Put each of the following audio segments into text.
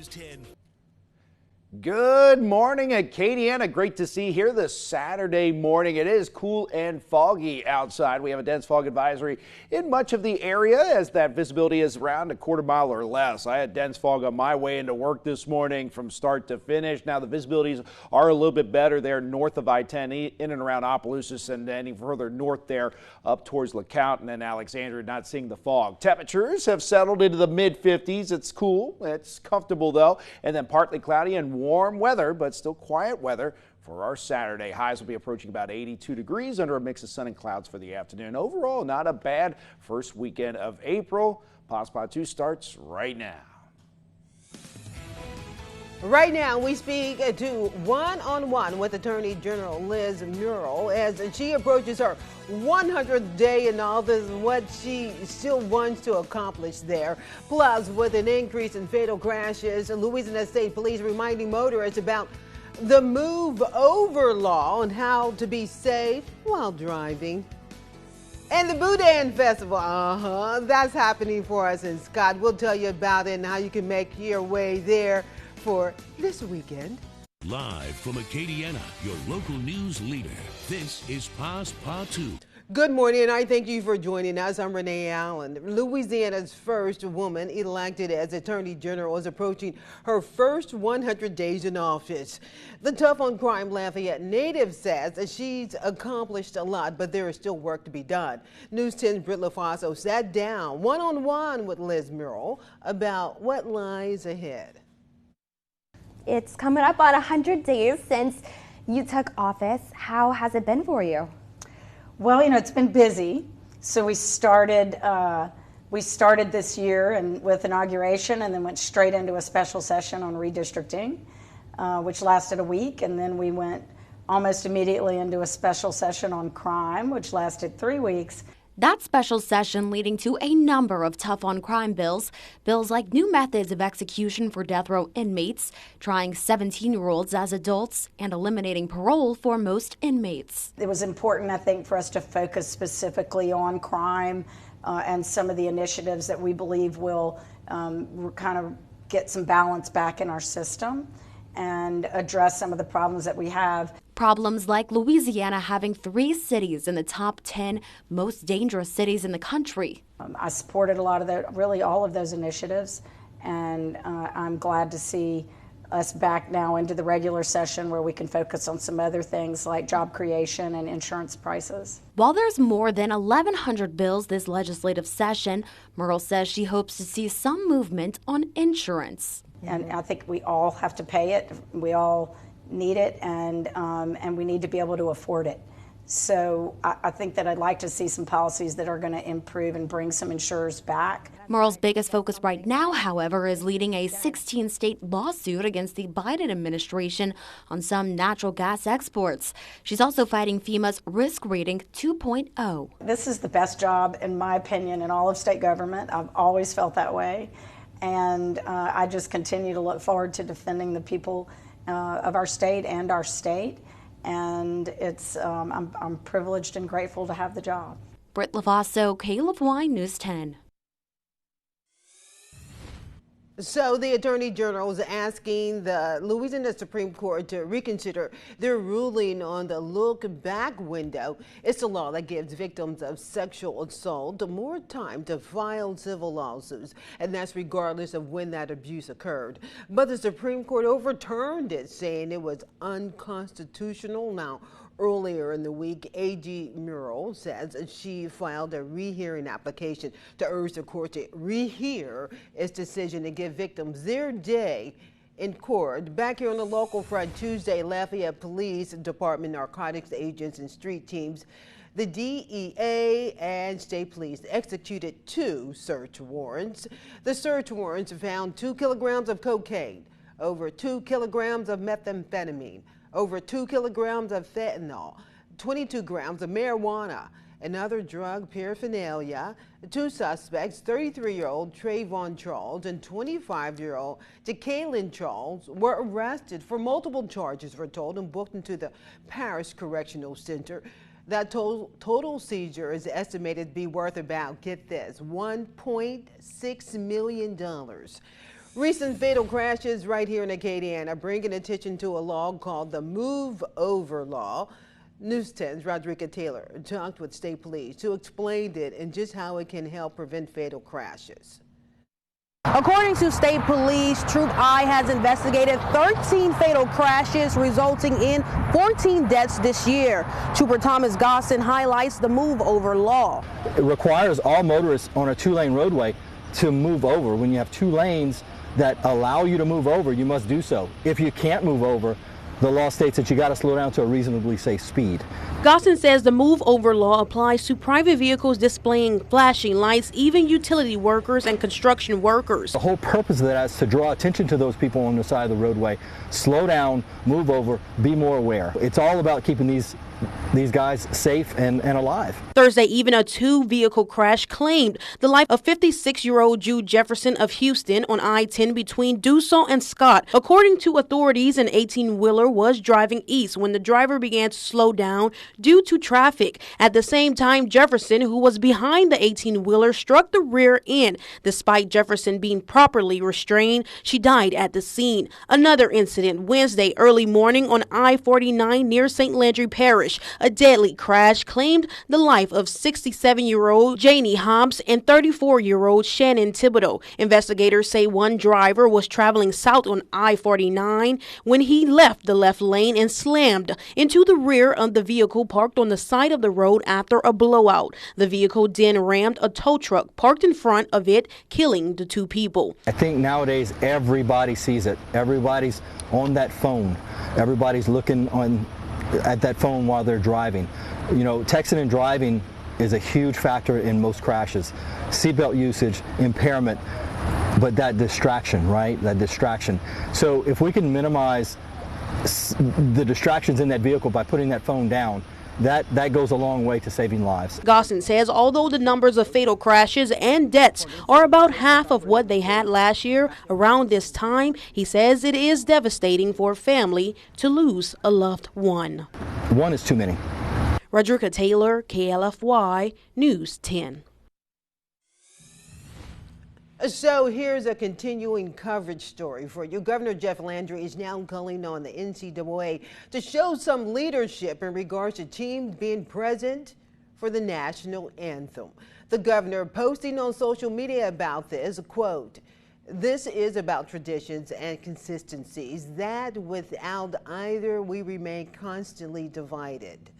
News 10. Good morning, Acadiana. Great to see you here this Saturday morning. It is cool and foggy outside. We have a dense fog advisory in much of the area as that visibility is around a quarter mile or less. I had dense fog on my way into work this morning from start to finish. Now the visibilities are a little bit better there north of I-10 in and around Opelousas and any further north there up towards LeCount and Alexandria, not seeing the fog. Temperatures have settled into the mid 50s. It's cool. It's comfortable though. And then partly cloudy and warm weather, but still quiet weather for our Saturday. Highs will be approaching about 82 degrees under a mix of sun and clouds for the afternoon. Overall, not a bad first weekend of April. Passe Partout starts right now. Right now, we speak to one-on-one with Attorney General Liz Murrill as she approaches her 100th day in office and what she still wants to accomplish there. Plus, with an increase in fatal crashes, Louisiana State Police reminding motorists about the Move Over law and how to be safe while driving. And the Boudin Festival, that's happening for us in Scott. We'll tell you about it and how you can make your way there for this weekend. Live from Acadiana, your local news leader. This is Passe Partout. Good morning, and I thank you for joining us. I'm Renee Allen. Louisiana's first woman elected as Attorney General is approaching her first 100 days in office. The tough on crime Lafayette native says that she's accomplished a lot, but there is still work to be done. News 10's Britt LaFaso sat down one-on-one with Liz Murrill about what lies ahead. It's coming up on 100 days since you took office. How has it been for you? Well, it's been busy. So we started this year and with inauguration, and then went straight into a special session on redistricting, which lasted a week, and then we went almost immediately into a special session on crime, which lasted 3 weeks. That special session leading to a number of tough on crime bills like new methods of execution for death row inmates, trying 17-year-olds as adults, and eliminating parole for most inmates. It was important, I think, for us to focus specifically on crime and some of the initiatives that we believe will kind of get some balance back in our system and address some of the problems that we have. Problems like Louisiana having 3 cities in the top 10 most dangerous cities in the country. I supported a lot of really all of those initiatives, and I'm glad to see us back now into the regular session where we can focus on some other things like job creation and insurance prices. While there's more than 1,100 bills this legislative session, Murrill says she hopes to see some movement on insurance. And I think we all have to pay it. We all need it, and we need to be able to afford it. So I think that I'd like to see some policies that are going to improve and bring some insurers back. Murrill's biggest focus right now, however, is leading a 16-state lawsuit against the Biden administration on some natural gas exports. She's also fighting FEMA's Risk Rating 2.0. This is the best job, in my opinion, in all of state government. I've always felt that way. And I just continue to look forward to defending the people of our state and our state. And it's I'm privileged and grateful to have the job. Britt LaFaso, KLFY News 10. So the Attorney General is asking the Louisiana Supreme Court to reconsider their ruling on the look back window. It's a law that gives victims of sexual assault more time to file civil lawsuits, and that's regardless of when that abuse occurred. But the Supreme Court overturned it, saying it was unconstitutional. Now, earlier in the week, AG Murrill says she filed a rehearing application to urge the court to rehear its decision to give victims their day in court. Back here on the local front Tuesday, Lafayette Police Department narcotics agents and street teams, the DEA and state police executed 2 search warrants. The search warrants found 2 kilograms of cocaine, over 2 kilograms of methamphetamine, over 2 kilograms of fentanyl, 22 grams of marijuana, and other drug paraphernalia. 2 suspects, 33-year-old Trayvon Charles and 25-year-old Jacqueline Charles, were arrested for multiple charges, we're told, and booked into the Parish Correctional Center. That total seizure is estimated to be worth about, get this, $1.6 million. Recent fatal crashes right here in Acadiana bringing attention to a law called the Move Over Law. News 10's Rodrika Taylor talked with state police to explain it and just how it can help prevent fatal crashes. According to state police, Troop I has investigated 13 fatal crashes, resulting in 14 deaths this year. Trooper Thomas Gosson highlights the Move Over Law. It requires all motorists on a two-lane roadway to move over. When you have two lanes that allow you to move over, you must do so. If you can't move over, the law states that you got to slow down to a reasonably safe speed. Gosson says the Move Over Law applies to private vehicles displaying flashing lights, even utility workers and construction workers. The whole purpose of that is to draw attention to those people on the side of the roadway. Slow down, move over, be more aware. It's all about keeping these guys safe and alive. Thursday, even a two-vehicle crash claimed the life of 56-year-old Jude Jefferson of Houston on I-10 between Dussault and Scott. According to authorities, an 18-wheeler was driving east when the driver began to slow down due to traffic. At the same time, Jefferson, who was behind the 18-wheeler, struck the rear end. Despite Jefferson being properly restrained, she died at the scene. Another incident Wednesday early morning on I-49 near St. Landry Parish. A deadly crash claimed the life of 67-year-old Janie Hobbs and 34-year-old Shannon Thibodeau. Investigators say one driver was traveling south on I-49 when he left the left lane and slammed into the rear of the vehicle parked on the side of the road after a blowout. The vehicle then rammed a tow truck parked in front of it, killing the two people. I think nowadays everybody sees it. Everybody's on that phone. Everybody's looking at that phone while they're driving. You know, texting and driving is a huge factor in most crashes. Seatbelt usage, impairment, but that distraction, right? That distraction. So if we can minimize the distractions in that vehicle by putting that phone down, that goes a long way to saving lives. Gosson says although the numbers of fatal crashes and deaths are about half of what they had last year around this time, he says it is devastating for a family to lose a loved one. One is too many. Rodrika Taylor, KLFY, News 10. So here's a continuing coverage story for you. Governor Jeff Landry is now calling on the NCAA to show some leadership in regards to teams being present for the national anthem. The governor posting on social media about this, quote, "This is about traditions and consistencies that without either we remain constantly divided."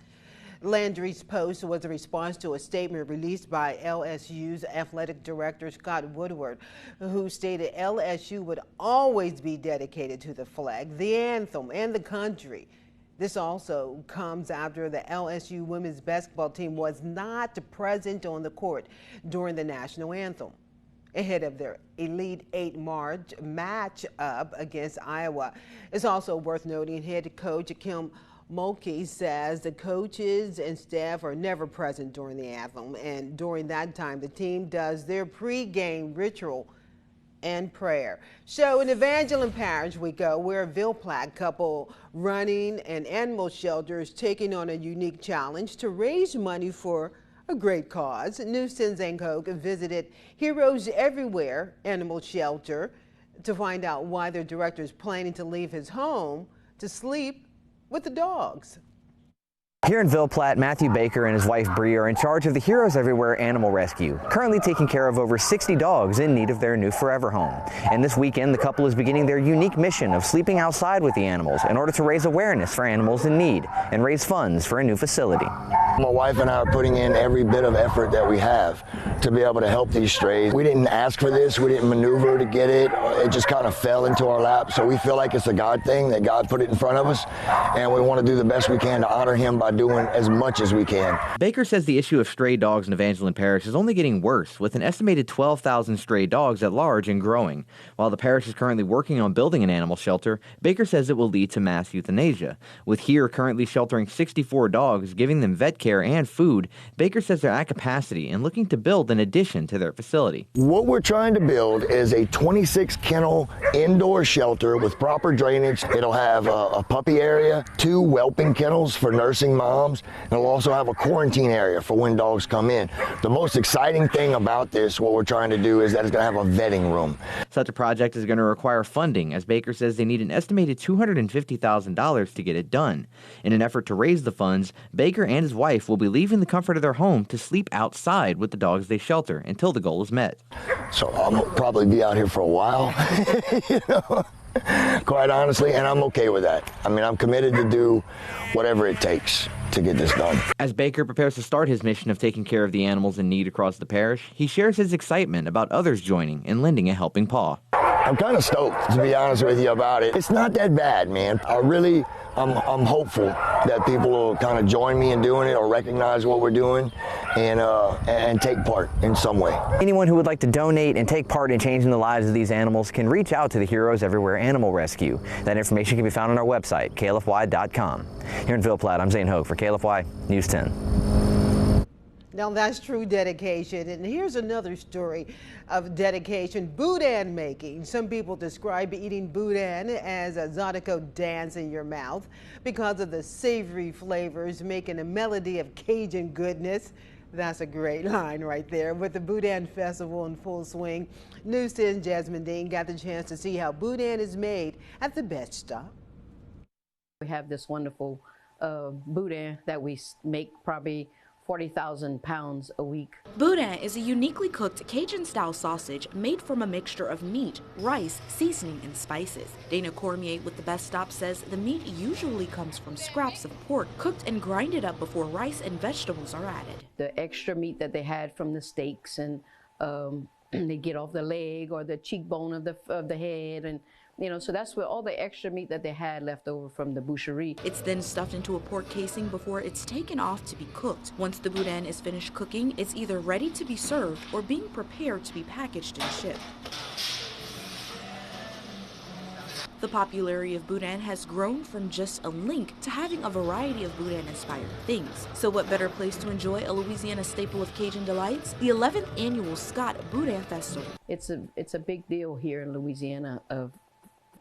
Landry's post was a response to a statement released by LSU's athletic director Scott Woodward, who stated LSU would always be dedicated to the flag, the anthem, and the country. This also comes after the LSU women's basketball team was not present on the court during the national anthem, ahead of their Elite Eight match-up against Iowa. It's also worth noting head coach Kim Mulkey says the coaches and staff are never present during the anthem, and during that time the team does their pre-game ritual and prayer. So in Evangeline Parish we go, where a Ville Platte couple running an animal shelter is taking on a unique challenge to raise money for a great cause. News 10's Zane Koch visited Heroes Everywhere Animal Shelter to find out why their director is planning to leave his home to sleep with the dogs. Here in Ville Platte, Matthew Baker and his wife Bree are in charge of the Heroes Everywhere Animal Rescue, currently taking care of over 60 dogs in need of their new forever home. And this weekend, the couple is beginning their unique mission of sleeping outside with the animals in order to raise awareness for animals in need and raise funds for a new facility. My wife and I are putting in every bit of effort that we have to be able to help these strays. We didn't ask for this, we didn't maneuver to get it. It just kind of fell into our lap. So we feel like it's a God thing, that God put it in front of us, and we want to do the best we can to honor him by doing as much as we can. Baker says the issue of stray dogs in Evangeline Parish is only getting worse, with an estimated 12,000 stray dogs at large and growing. While the parish is currently working on building an animal shelter, Baker says it will lead to mass euthanasia, with Here currently sheltering 64 dogs, giving them vet care daycare and food, Baker says they're at capacity and looking to build an addition to their facility. What we're trying to build is a 26 kennel indoor shelter with proper drainage. It'll have a puppy area, 2 whelping kennels for nursing moms, and it'll also have a quarantine area for when dogs come in. The most exciting thing about this, what we're trying to do, is that it's going to have a vetting room. Such a project is going to require funding, as Baker says they need an estimated $250,000 to get it done. In an effort to raise the funds, Baker and his wife will be leaving the comfort of their home to sleep outside with the dogs they shelter until the goal is met. So I'll probably be out here for a while, you know, quite honestly, and I'm okay with that. I mean, I'm committed to do whatever it takes to get this done. As Baker prepares to start his mission of taking care of the animals in need across the parish, he shares his excitement about others joining and lending a helping paw. I'm kind of stoked, to be honest with you, about it. It's not that bad, man. I'm hopeful that people will kind of join me in doing it or recognize what we're doing and take part in some way. Anyone who would like to donate and take part in changing the lives of these animals can reach out to the Heroes Everywhere Animal Rescue. That information can be found on our website, klfy.com. Here in Ville Platte, I'm Zane Hogue for KLFY News 10. Now that's true dedication. And here's another story of dedication, boudin making. Some people describe eating boudin as a Zydeco dance in your mouth because of the savory flavors making a melody of Cajun goodness. That's a great line right there. With the Boudin Festival in full swing, News 10's Jasmine Dean got the chance to see how boudin is made at the best stop. We have this wonderful boudin that we make probably 40,000 pounds a week. Boudin is a uniquely cooked Cajun-style sausage made from a mixture of meat, rice, seasoning, and spices. Dana Cormier with the Best Stop says the meat usually comes from scraps of pork cooked and grinded up before rice and vegetables are added. The extra meat that they had from the steaks, and they get off the leg or the cheekbone of the head, and you know, so that's where all the extra meat that they had left over from the boucherie. It's then stuffed into a pork casing before it's taken off to be cooked. Once the boudin is finished cooking, it's either ready to be served or being prepared to be packaged and shipped. The popularity of boudin has grown from just a link to having a variety of boudin-inspired things. So what better place to enjoy a Louisiana staple of Cajun delights? The 11th annual Scott Boudin Festival. It's a big deal here in Louisiana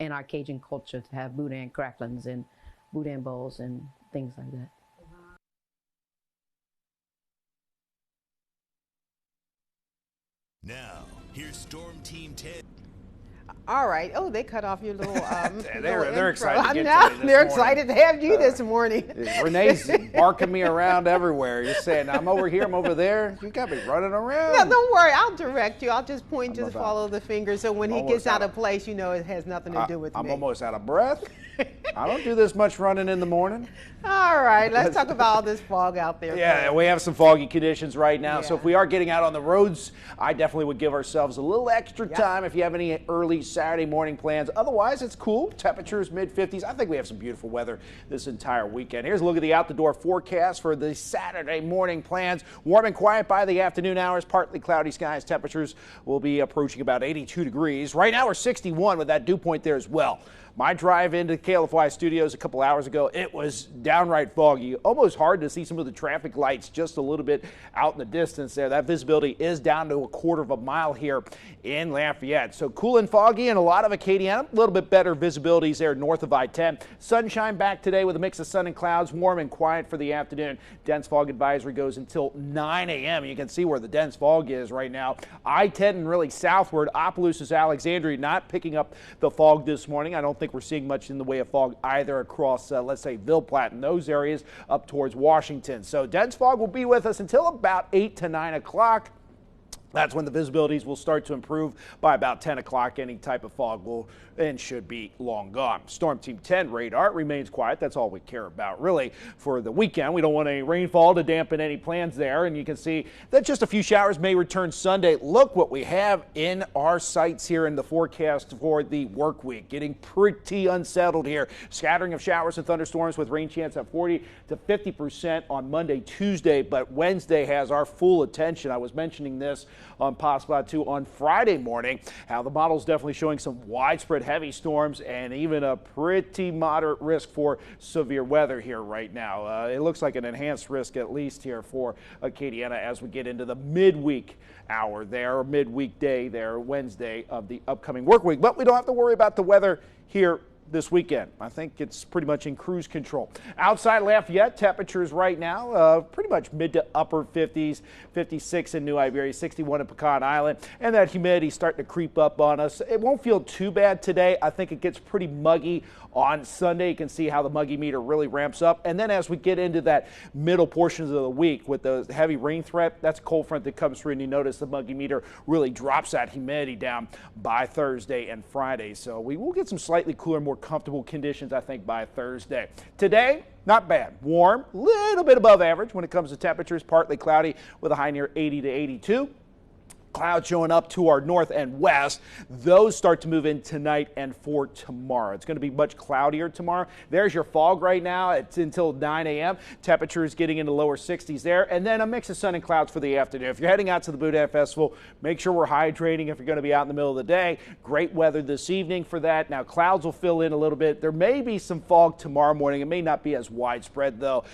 in our Cajun culture to have boudin cracklings and boudin bowls and things like that. Now, here's Storm Team 10. All right. Oh, they cut off your little they're excited to get now to me this they're morning. excited to have you this morning. Renee's barking me around everywhere. You're saying, I'm over here, I'm over there. You got me running around. No, don't worry. I'll direct you. I'll just point, just follow the finger. So when he gets out of place, you know it has nothing to do with me. I'm almost out of breath. I don't do this much running in the morning. All right. Let's talk about all this fog out there. Yeah, we have some foggy conditions right now. So if we are getting out on the roads, I definitely would give ourselves a little extra time if you have any early Saturday morning plans. Otherwise, it's cool. Temperatures mid-50s. I think we have some beautiful weather this entire weekend. Here's a look at the out-the-door forecast for the Saturday morning plans. Warm and quiet by the afternoon hours. Partly cloudy skies. Temperatures will be approaching about 82 degrees. Right now, we're 61 with that dew point there as well. My drive into KLFY studios a couple hours ago, it was downright foggy. Almost hard to see some of the traffic lights just a little bit out in the distance there. That visibility is down to a quarter of a mile here in Lafayette. So cool and foggy and a lot of Acadiana. A little bit better visibilities there north of I-10. Sunshine back today with a mix of sun and clouds. Warm and quiet for the afternoon. Dense fog advisory goes until 9 a.m. You can see where the dense fog is right now. I-10 and really southward. Opelousas, Alexandria not picking up the fog this morning. I don't think we're seeing much in the way of fog either across, let's say, Ville Platte and those areas up towards Washington. So dense fog will be with us until about 8 to 9 o'clock. That's when the visibilities will start to improve. By about 10 o'clock, any type of fog will and should be long gone. Storm Team 10 radar remains quiet. That's all we care about, really, for the weekend. We don't want any rainfall to dampen any plans there. And you can see that just a few showers may return Sunday. Look what we have in our sights here in the forecast for the work week. Getting pretty unsettled here. Scattering of showers and thunderstorms with rain chance at 40 to 50% on Monday, Tuesday. But Wednesday has our full attention. I was mentioning this on Passe Partout on Friday morning. How the model's definitely showing some widespread heavy storms and even a pretty moderate risk for severe weather here right now. It looks like an enhanced risk at least here for Acadiana as we get into the midweek hour there, or midweek day there, Wednesday of the upcoming work week. But we don't have to worry about the weather here this weekend. I think it's pretty much in cruise control. Outside Lafayette, temperatures right now pretty much mid to upper 50s, 56 in New Iberia, 61 in Pecan Island, and that humidity starting to creep up on us. It won't feel too bad today. I think it gets pretty muggy on Sunday. You can see how the muggy meter really ramps up. And then as we get into that middle portions of the week with the heavy rain threat, that's a cold front that comes through, and you notice the muggy meter really drops that humidity down by Thursday and Friday. So we will get some slightly cooler, more comfortable conditions, I think, by Thursday. Today, not bad. Warm, little bit above average when it comes to temperatures. Partly cloudy with a high near 80 to 82. Clouds showing up to our north and west. Those start to move in tonight and for tomorrow. It's going to be much cloudier tomorrow. There's your fog right now. It's until 9 a.m. Temperatures getting into lower 60s there. And then a mix of sun and clouds for the afternoon. If you're heading out to the Boudin Festival, make sure we're hydrating if you're going to be out in the middle of the day. Great weather this evening for that. Now, clouds will fill in a little bit. There may be some fog tomorrow morning. It may not be as widespread, though.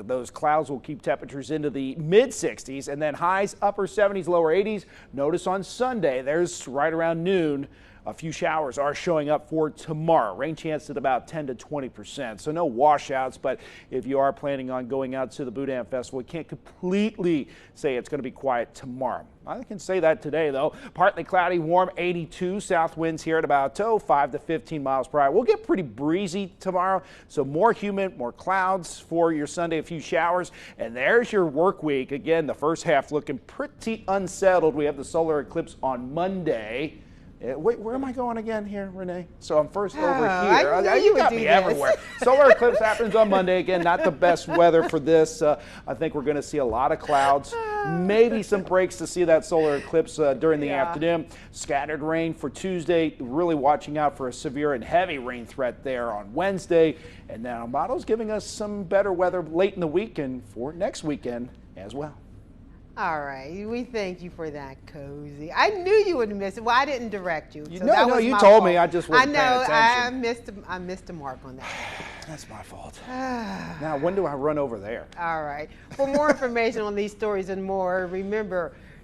Those clouds will keep temperatures into the mid 60s and then highs upper 70s, lower 80s. Notice on Sunday, there's right around noon, a few showers are showing up for tomorrow. Rain chance at about 10 to 20%. So no washouts, but if you are planning on going out to the Boudin Festival, we can't completely say it's going to be quiet tomorrow. I can say that today, though. Partly cloudy, warm, 82. South winds here at about 5 to 15 miles per hour. We'll get pretty breezy tomorrow, so more humid, more clouds for your Sunday, a few showers. And there's your work week. Again, the first half looking pretty unsettled. We have the solar eclipse on Monday. Wait, where am I going again here, Renee? So I'm first over here. You got me everywhere. Solar eclipse happens on Monday. Again, not the best weather for this. I think we're going to see a lot of clouds, maybe some breaks to see that solar eclipse during the afternoon. Scattered rain for Tuesday. Really watching out for a severe and heavy rain threat there on Wednesday. And now model's giving us some better weather late in the week and for next weekend as well. All right, we thank you for that, Cozy. I knew you would miss it. Well, I didn't direct you. So no, you told me. I just wasn't paying attention. I missed a mark on that. That's my fault. Now, when do I run over there? All right. For more information on these stories and more, remember,